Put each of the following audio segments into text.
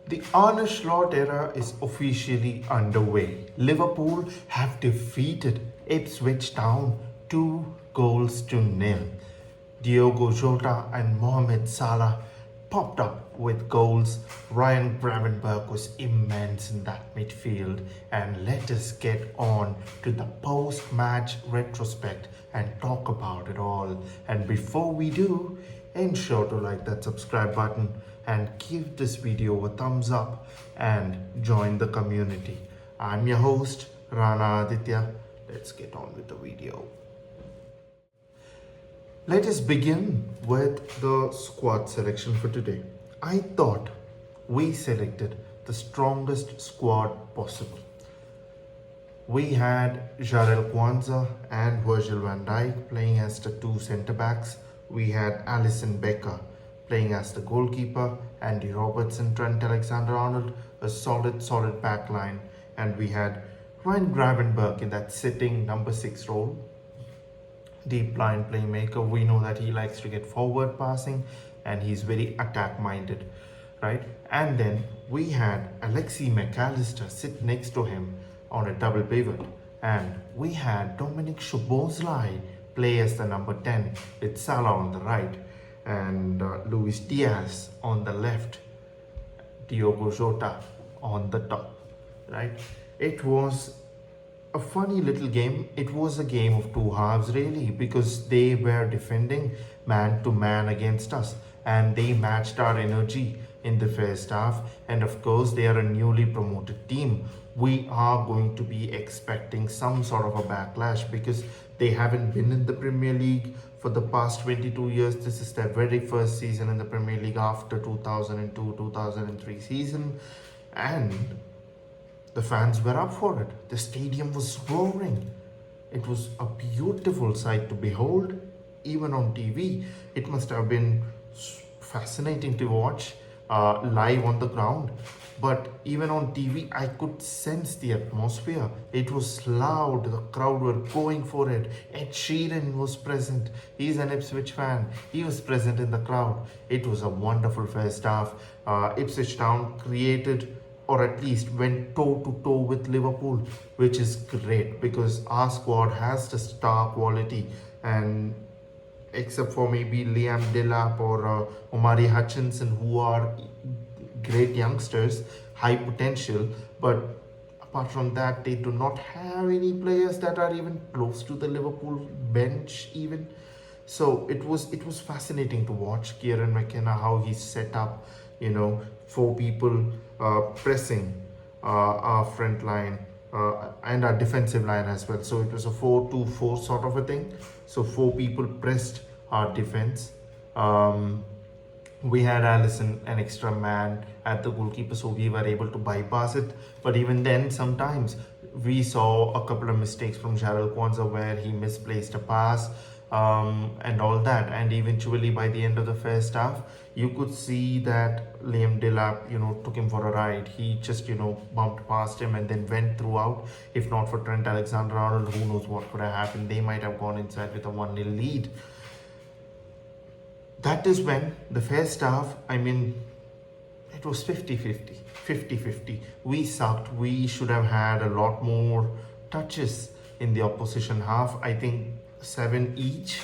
The Arne Slot era is officially underway. Liverpool have defeated Ipswich Town 2 goals to nil. Diogo Jota and Mohamed Salah popped up with goals. Ryan Gravenberch was immense in that midfield. And let us get on to the post-match retrospect and talk about it all. And before we do, ensure to like that subscribe button and give this video a thumbs up and join the community. I'm your host Rana Aditya. Let's get on with the video. Let us begin with the squad selection for today. I thought we selected the strongest squad possible. We had Jarell Kwanzaa and Virgil van Dijk playing as the two centre backs. We had Alisson Becker playing as the goalkeeper, Andy Robertson, Trent Alexander-Arnold, a solid back line, and we had Ryan Gravenberch in that sitting number 6 role. Deep line playmaker. We know that he likes to get forward passing and he's very attack minded, right? And then we had Alexi McAllister sit next to him on a double pivot, and we had Dominic Szoboszlai play as the number 10 with Salah on the right and Luis Diaz on the left, Diogo Jota on the top, right? It was a funny little game. It was a game of two halves really, because they were defending man to man against us and they matched our energy in the first half. And of course, they are a newly promoted team. We are going to be expecting some sort of a backlash because they haven't been in the Premier League for the past 22 years. This is their very first season in the Premier League after 2002-2003 season, and the fans were up for it. The stadium was roaring. It was a beautiful sight to behold. Even on TV, it must have been fascinating to watch live on the ground. But even on TV, I could sense the atmosphere. It was loud. The crowd were going for it. Ed Sheeran was present. He's an Ipswich fan. He was present in the crowd. It was a wonderful first half. Ipswich Town created, or at least went toe to toe with Liverpool, which is great because our squad has the star quality, and except for maybe Liam Delap or Omari Hutchinson, who are great youngsters, high potential, but apart from that, they do not have any players that are even close to the Liverpool bench even. So it was fascinating to watch Kieran McKenna, how he set up, 4 people pressing our front line and our defensive line as well. So it was a 4-2-4 sort of a thing. So 4 people pressed our defense. We had Alisson, an extra man at the goalkeeper, so we were able to bypass it. But even then, sometimes we saw a couple of mistakes from Jarell Kwanzaa where he misplaced a pass and all that. And eventually, by the end of the first half, you could see that Liam Delap, took him for a ride. He just, bumped past him and then went throughout. If not for Trent Alexander-Arnold, who knows what could have happened. They might have gone inside with a 1-0 lead. That is when the first half, it was 50-50. We sucked. We should have had a lot more touches in the opposition half. I think 7 each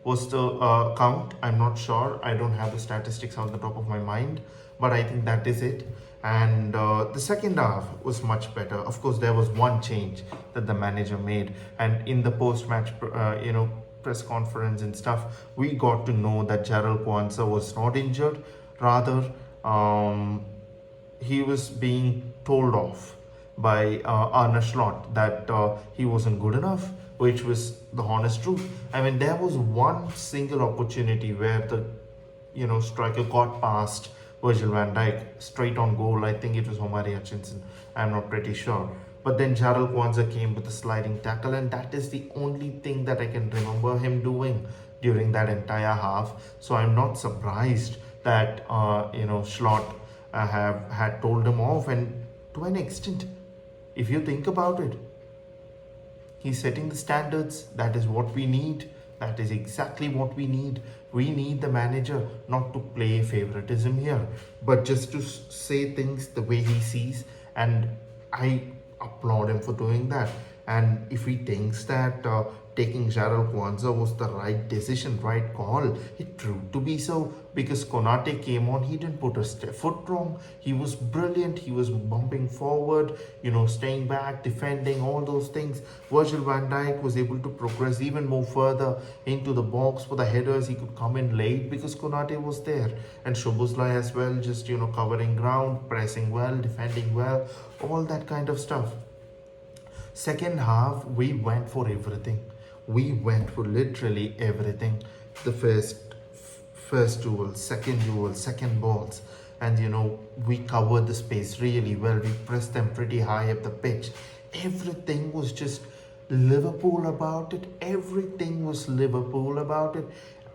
was the count. I'm not sure. I don't have the statistics on the top of my mind, but I think that is it. And the second half was much better. Of course, there was one change that the manager made, and in the post-match, press conference and stuff, we got to know that Jarell Kwanzaa was not injured. Rather, he was being told off by Arne Slot that he wasn't good enough, which was the honest truth. There was one single opportunity where the striker got past Virgil van Dijk straight on goal. I think it was Omari Hutchinson. I'm not pretty sure. But then Jarell Kwanzaa came with a sliding tackle, and that is the only thing that I can remember him doing during that entire half. So I'm not surprised that Slot had told him off. And to an extent, if you think about it, he's setting the standards. That is what we need. That is exactly what we need. We need the manager not to play favoritism here, but just to say things the way he sees. And I applaud him for doing that. And if he thinks that taking Jarrell Kwanzaa was the right decision, right call, it proved to be so, because Konate came on, he didn't put a foot wrong. He was brilliant. He was bumping forward, staying back, defending, all those things. Virgil van Dijk was able to progress even more further into the box for the headers. He could come in late because Konate was there. And Szoboszlai as well, just, covering ground, pressing well, defending well, all that kind of stuff. Second half, we went for everything. We went for literally everything. The first duel, second balls, and we covered the space really well. We pressed them pretty high up the pitch. Everything was just Liverpool about it. Everything was Liverpool about it,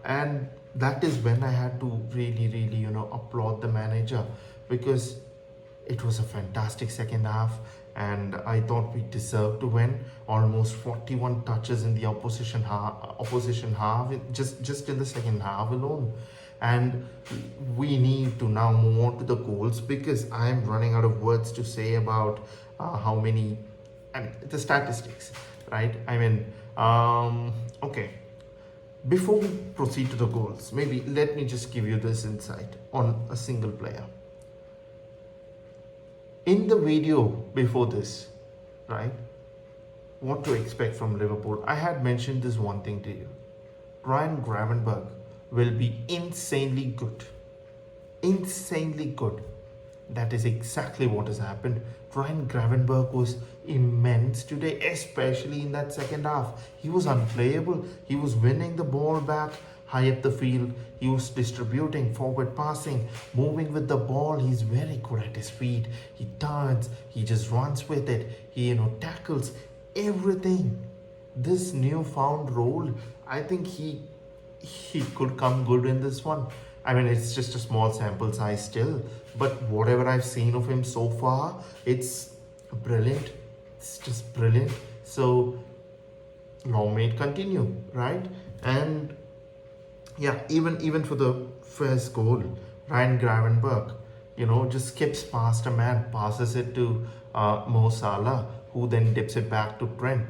and that is when I had to really applaud the manager, because it was a fantastic second half. And I thought we deserved to win. Almost 41 touches in the opposition half, just in the second half alone. And we need to now move on to the goals, because I am running out of words to say about how many, the statistics, right? Okay. Before we proceed to the goals, maybe let me just give you this insight on a single player. In the video before this, right, what to expect from Liverpool, I had mentioned this one thing to you. Ryan Gravenberch will be insanely good. Insanely good. That is exactly what has happened. Ryan Gravenberch was immense today, especially in that second half. He was unplayable. He was winning the ball back high up the field. He was distributing, forward passing, moving with the ball. He's very good at his feet. He turns, he just runs with it. He, tackles everything. This newfound role, I think he could come good in this one. It's just a small sample size still, but whatever I've seen of him so far, it's brilliant. It's just brilliant. So long may it continue, right? And yeah, even for the first goal, Ryan Gravenberch, just skips past a man, passes it to Mo Salah, who then dips it back to Trent.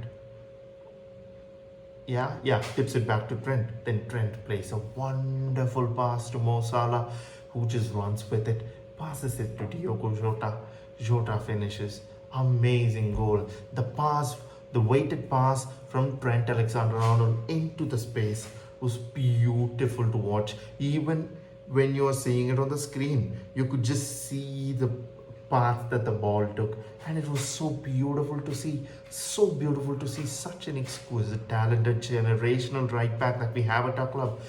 Tips it back to Trent. Then Trent plays a wonderful pass to Mo Salah, who just runs with it, passes it to Diogo Jota. Jota finishes. Amazing goal. The weighted pass from Trent Alexander-Arnold into the space was beautiful to watch. Even when you are seeing it on the screen, you could just see the path that the ball took, and it was so beautiful to see. Such an exquisite, talented, generational right back that we have at our club.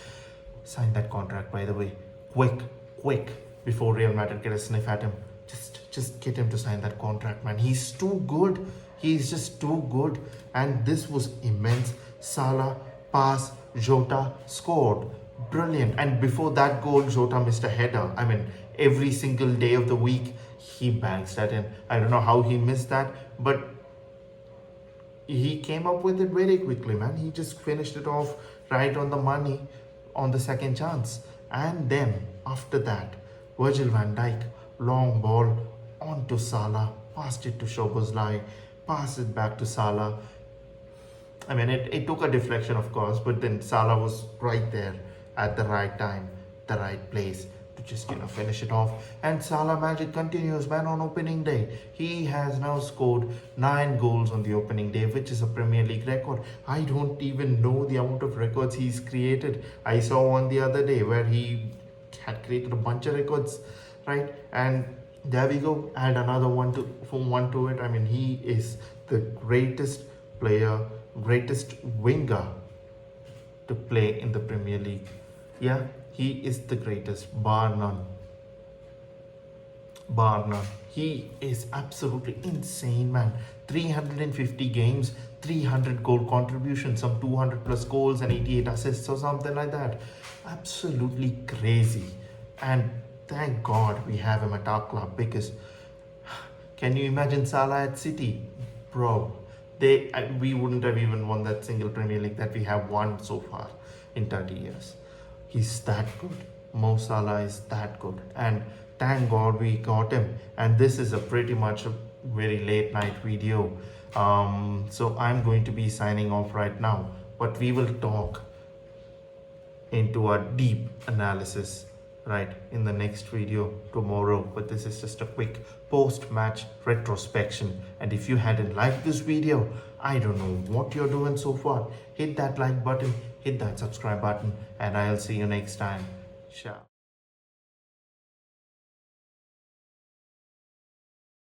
Sign that contract, by the way, quick, before Real Madrid get a sniff at him. Just get him to sign that contract, man. He's too good. He's just too good. And this was immense. Salah, pass, Jota scored. Brilliant. And before that goal, Jota missed a header. Every single day of the week, he bangs that in. I don't know how he missed that, but he came up with it very quickly, man. He just finished it off right on the money on the second chance. And then after that, Virgil van Dijk, long ball onto Salah, passed it to Szoboszlai, passed it back to Salah. It took a deflection, of course, but then Salah was right there at the right time, the right place to just, finish it off. And Salah magic continues, man, on opening day. He has now scored 9 goals on the opening day, which is a Premier League record. I don't even know the amount of records he's created. I saw one the other day where he had created a bunch of records, right? And there we go, add another one to it. He is the greatest player, greatest winger to play in the Premier League. Yeah, he is the greatest, bar none. He is absolutely insane, man. 350 games, 300 goal contributions, some 200 plus goals and 88 assists or something like that. Absolutely crazy. And thank God we have him at our club, because can you imagine Salah at City? Bro, we wouldn't have even won that single Premier League that we have won so far in 30 years. He's that good. Mo Salah is that good, and thank God we got him. And this is a pretty much a very late night video, so I'm going to be signing off right now, but we will talk into a deep analysis right in the next video tomorrow. But this is just a quick post-match retrospection, and if you hadn't liked this video, I don't know what you're doing so far. Hit that like button, hit that subscribe button, and I'll see you next time. Ciao.